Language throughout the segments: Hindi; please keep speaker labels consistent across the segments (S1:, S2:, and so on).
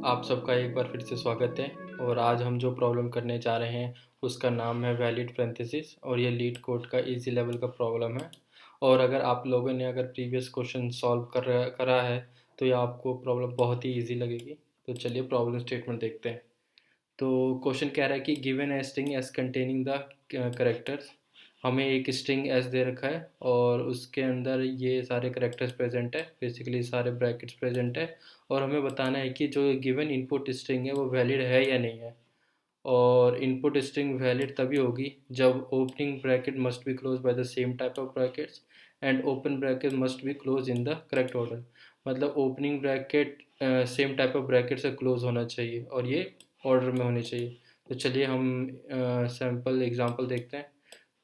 S1: आप सबका एक बार फिर से स्वागत है। और आज हम जो प्रॉब्लम करने जा रहे हैं उसका नाम है वैलिड पैरेंथेसिस और ये लीड कोड का इजी लेवल का प्रॉब्लम है। और अगर आप लोगों ने अगर प्रीवियस क्वेश्चन सॉल्व करा है तो ये आपको प्रॉब्लम बहुत ही इजी लगेगी। तो चलिए प्रॉब्लम स्टेटमेंट देखते हैं। तो क्वेश्चन कह रहा है कि given a string S containing the characters. हमें एक स्ट्रिंग एस दे रखा है और उसके अंदर ये सारे करेक्टर्स प्रेजेंट है, बेसिकली सारे ब्रैकेट्स प्रेजेंट है। और हमें बताना है कि जो गिवन इनपुट स्ट्रिंग है वो वैलिड है या नहीं है। और इनपुट स्ट्रिंग वैलिड तभी होगी जब opening bracket must be close by the same type of brackets and open bracket must be close in the correct order. मतलब opening bracket same type of bracket से क्लोज होना चाहिए और ये ऑर्डर में होनी चाहिए। तो चलिए हम सैम्पल एग्जांपल देखते हैं।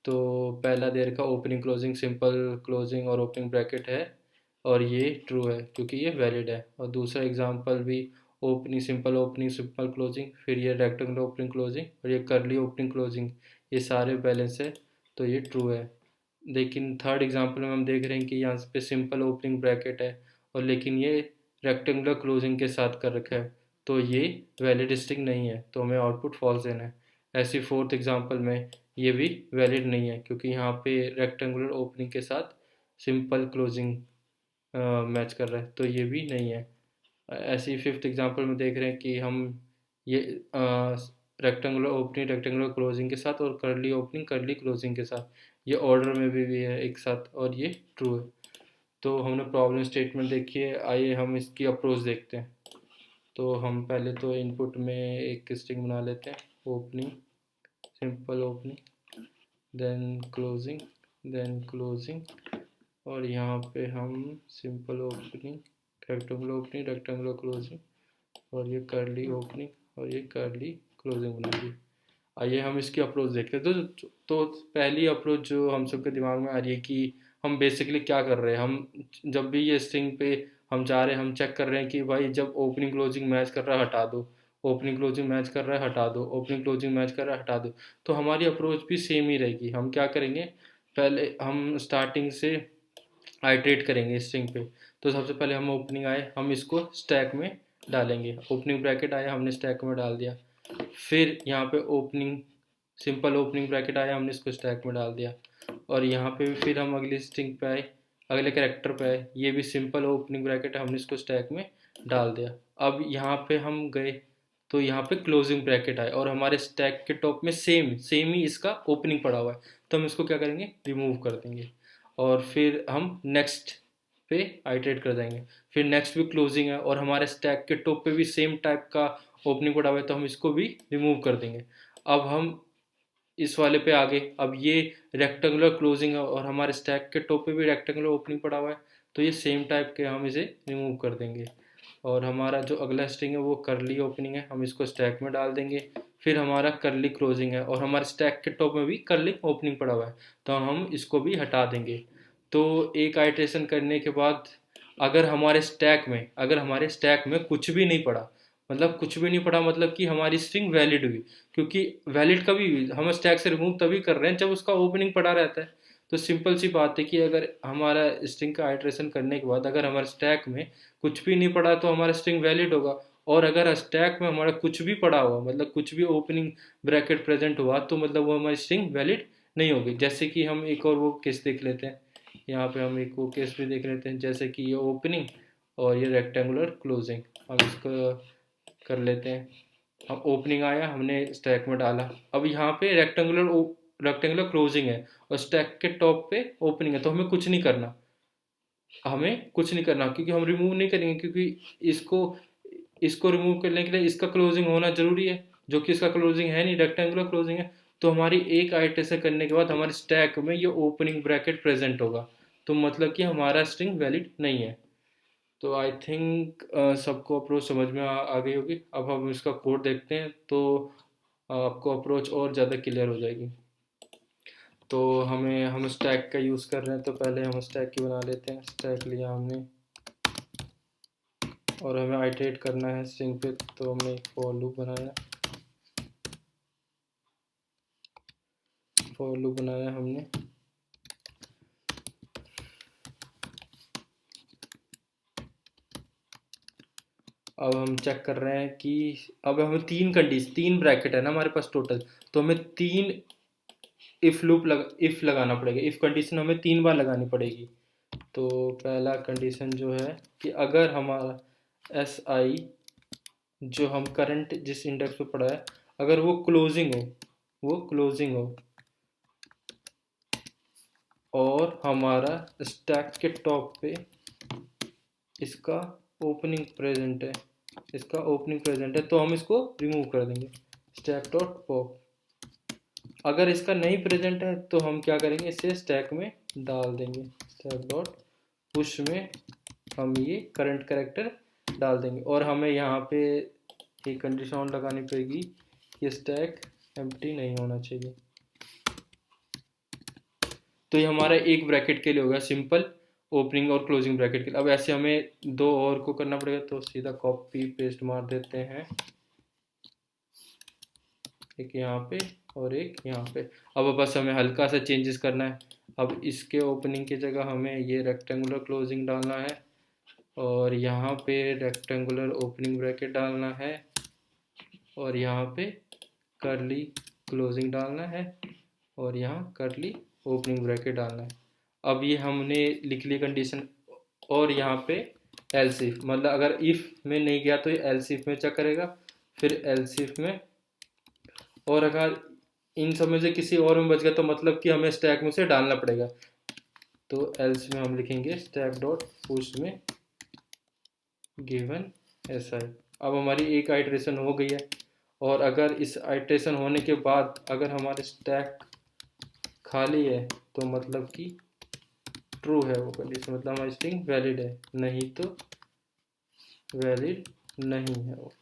S1: तो पहला दे रखा ओपनिंग क्लोजिंग सिंपल क्लोजिंग और ओपनिंग ब्रैकेट है और ये ट्रू है क्योंकि ये वैलिड है। और दूसरा एग्जांपल भी ओपनिंग सिंपल क्लोजिंग, फिर ये रेक्टेंगुलर ओपनिंग क्लोजिंग और ये करली ओपनिंग क्लोजिंग, ये सारे बैलेंस है तो ये ट्रू है। लेकिन थर्ड एग्जांपल में हम देख रहे हैं कि यहाँ पे सिंपल ओपनिंग ब्रैकेट है और लेकिन ये रेक्टेंगुलर क्लोजिंग के साथ कर रखा है तो ये वैलिड स्ट्रिंग नहीं है, तो हमें आउटपुट फॉल्स देना है। ऐसी फोर्थ एग्जांपल में ये भी वैलिड नहीं है क्योंकि यहाँ पे रेक्टेंगुलर ओपनिंग के साथ सिंपल क्लोजिंग मैच कर रहा है तो ये भी नहीं है। ऐसे ही फिफ्थ एग्जांपल में देख रहे हैं कि हम ये रेक्टेंगुलर ओपनिंग रेक्टेंगुलर क्लोजिंग के साथ और करली ओपनिंग करली क्लोजिंग के साथ ये ऑर्डर में भी है एक साथ और ये ट्रू है। तो हमने प्रॉब्लम स्टेटमेंट देखी है, आइए हम इसकी अप्रोच देखते हैं। तो हम पहले तो इनपुट में एक स्ट्रिंग बना लेते हैं, opening simple opening then closing और यहाँ पे हम सिंपल ओपनिंग रेक्टेंगुलर क्लोजिंग और ये करली ओपनिंग और ये करली क्लोजिंग बनाएंगे। आइए हम इसकी अप्रोच देखते हैं। तो पहली अप्रोच जो हम सबके दिमाग में आ रही है कि हम बेसिकली क्या कर रहे हैं। हम जब भी ये स्ट्रिंग पे हम जा रहे हैं हम चेक कर रहे हैं कि भाई जब ओपनिंग क्लोजिंग मैच कर रहा है हटा दो, ओपनिंग क्लोजिंग मैच कर रहा है हटा दो, ओपनिंग क्लोजिंग मैच कर रहा है हटा दो। तो हमारी अप्रोच भी सेम ही रहेगी। हम क्या करेंगे, पहले हम स्टार्टिंग से आइट्रेट करेंगे स्ट्रिंग पे। तो सबसे पहले हम ओपनिंग आए हम इसको स्टैक में डालेंगे, ओपनिंग ब्रैकेट आया हमने स्टैक में डाल दिया। फिर यहाँ पे ओपनिंग सिंपल ओपनिंग ब्रैकेट आया हमने इसको स्टैक में डाल दिया। और यहाँ पे भी फिर हम अगली स्ट्रिंग पे आए, अगले कैरेक्टर पे आए, ये भी सिंपल ओपनिंग ब्रैकेट है हमने इसको स्टैक में डाल दिया। अब यहाँ पे हम गए तो यहाँ पे क्लोजिंग ब्रैकेट आए और हमारे स्टैक के टॉप में सेम सेम ही इसका ओपनिंग पड़ा हुआ है तो हम इसको क्या करेंगे, रिमूव कर देंगे। और फिर हम नेक्स्ट पे आइटरेट कर देंगे। फिर नेक्स्ट भी क्लोजिंग है और हमारे स्टैक के टॉप पे भी सेम टाइप का ओपनिंग पड़ा हुआ है तो हम इसको भी रिमूव कर देंगे। अब हम इस वाले पे आगे, अब ये रेक्टेंगुलर क्लोजिंग है और हमारे स्टैक के टॉप पे भी रेक्टेंगुलर ओपनिंग पड़ा हुआ है तो ये सेम टाइप के हम इसे रिमूव कर देंगे। और हमारा जो अगला स्ट्रिंग है वो करली ओपनिंग है, हम इसको स्टैक में डाल देंगे। फिर हमारा करली क्लोजिंग है और हमारे स्टैक के टॉप में भी करली ओपनिंग पड़ा हुआ है तो हम इसको भी हटा देंगे। तो एक आइट्रेशन करने के बाद अगर हमारे स्टैक में कुछ भी नहीं पड़ा, मतलब कुछ भी नहीं पड़ा मतलब कि हमारी स्ट्रिंग वैलिड हुई। क्योंकि वैलिड कभी हम स्टैक से रिमूव तभी कर रहे हैं जब उसका ओपनिंग पड़ा रहता है। तो सिंपल सी बात है कि अगर हमारा स्ट्रिंग का आइट्रेशन करने के बाद अगर हमारे स्टैक में कुछ भी नहीं पड़ा तो हमारा स्ट्रिंग वैलिड होगा। और अगर स्टैक में हमारा कुछ भी पड़ा हुआ, मतलब कुछ भी ओपनिंग ब्रैकेट प्रेजेंट हुआ तो मतलब वो हमारी स्ट्रिंग वैलिड नहीं होगी। जैसे कि हम एक और वो केस देख लेते हैं, यहाँ पे हम एक वो केस भी देख लेते हैं जैसे कि ये ओपनिंग और ये रेक्टेंगुलर क्लोजिंग। हम इसको कर लेते हैं। हम ओपनिंग आया हमने स्टैक में डाला, अब यहाँ पे रेक्टेंगुलर क्लोजिंग है और स्टैक के टॉप पे ओपनिंग है तो हमें कुछ नहीं करना क्योंकि हम रिमूव नहीं करेंगे क्योंकि इसको इसको रिमूव करने के लिए इसका क्लोजिंग होना जरूरी है जो कि इसका क्लोजिंग है नहीं, रेक्टेंगुलर क्लोजिंग है। तो हमारी एक आइट्रेशन करने के बाद हमारे स्टैक में ये ओपनिंग ब्रैकेट प्रेजेंट होगा तो मतलब कि हमारा स्ट्रिंग वैलिड नहीं है। तो आई थिंक सबको अप्रोच समझ में आ गई होगी। अब हम इसका कोड देखते हैं तो आपको अप्रोच और ज़्यादा क्लियर हो जाएगी। तो हम स्टैक का यूज़ कर रहे हैं तो पहले हम स्टैक की बना लेते हैं। स्टैक लिया हमने और हमें आइटरेट करना है स्ट्रिंग पे तो हमने एक फॉर लूप बनाया हमने। अब हम चेक कर रहे हैं कि अब हमें तीन ब्रैकेट है ना हमारे पास टोटल, तो हमें तीन इफ लगाना पड़ेगा। इफ कंडीशन हमें 3 बार लगानी पड़ेगी। तो पहला कंडीशन जो है कि अगर हमारा एस आई जो हम करंट जिस इंडेक्स पे पड़ा है, अगर वो क्लोजिंग हो और हमारा स्टैक के टॉप पे इसका ओपनिंग प्रेजेंट है तो हम इसको रिमूव कर देंगे, स्टैक डॉट पॉप। अगर इसका नहीं प्रेजेंट है तो हम क्या करेंगे, इसे स्टैक में डाल देंगे, स्टैक डॉट पुश में हम ये करंट कैरेक्टर डाल देंगे। और हमें यहाँ पे एक कंडीशन और लगानी पड़ेगी कि स्टैक एम्प्टी नहीं होना चाहिए। तो ये हमारा एक ब्रैकेट के लिए होगा, सिंपल ओपनिंग और क्लोजिंग ब्रैकेट के लिए। अब ऐसे हमें दो और को करना पड़ेगा, तो सीधा कॉपी पेस्ट मार देते हैं, एक यहाँ पे और एक यहाँ पे। अब बस हमें हल्का सा चेंजेस करना है। अब इसके ओपनिंग की जगह हमें ये रेक्टेंगुलर क्लोजिंग डालना है और यहाँ पे रेक्टेंगुलर ओपनिंग ब्रैकेट डालना है और यहाँ पे कर्ली क्लोजिंग डालना है और यहाँ कर्ली ओपनिंग ब्रैकेट डालना है। अब ये हमने लिख ली कंडीशन। और यहाँ पे एल्स इफ, मतलब अगर इफ में नहीं गया तो ये एल्स इफ में चेक करेगा, फिर एल्स इफ में। और अगर इन सब में से किसी और में बच गया तो मतलब कि हमें स्टैक में से डालना पड़ेगा। तो एल्स में हम लिखेंगे स्टैक डॉट पुश में गिवन एस आई। अब हमारी एक आइट्रेशन हो गई है। और अगर इस आइट्रेशन होने के बाद अगर हमारे स्टैक खाली है तो मतलब कि ट्रू है वो कंडीशन, मतलब हमारी स्ट्रिंग वैलिड है, नहीं तो वैलिड नहीं है वो।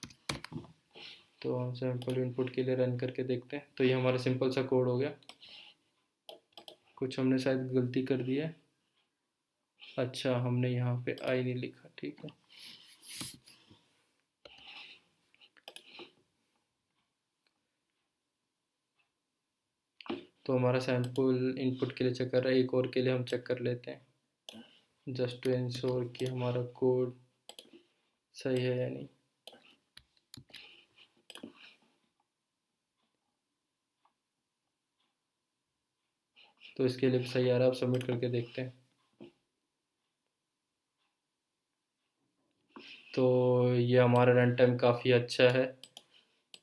S1: तो हम सैम्पल इनपुट के लिए रन करके देखते हैं। तो ये हमारा सिंपल सा कोड हो गया। कुछ हमने शायद गलती कर दी है। अच्छा, हमने यहाँ पे आई नहीं लिखा, ठीक है। तो हमारा सैम्पल इनपुट के लिए चेक कर रहा है, एक और के लिए हम चेक कर लेते हैं जस्ट टू इंश्योर कि हमारा कोड सही है या नहीं। तो इसके लिए सही आ रहा है, आप सबमिट करके देखते हैं। तो ये हमारा रन टाइम काफ़ी अच्छा है।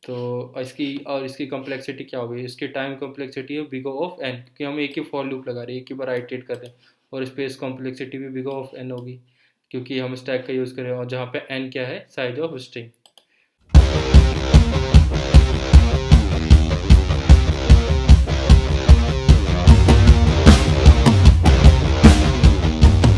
S1: तो इसकी कम्प्लेक्सिटी क्या होगी, इसकी टाइम कम्प्लेक्सिटी है बिग ऑफ एन, क्योंकि हम एक ही फॉर लूप लगा रहे हैं, एक ही बार आइटरेट कर रहे हैं। और स्पेस कॉम्प्लेक्सिटी भी बिग ऑफ एन होगी क्योंकि हम स्टैक का यूज़ कर रहे हैं और जहाँ पे एन क्या है, साइज ऑफ स्ट्रिंग।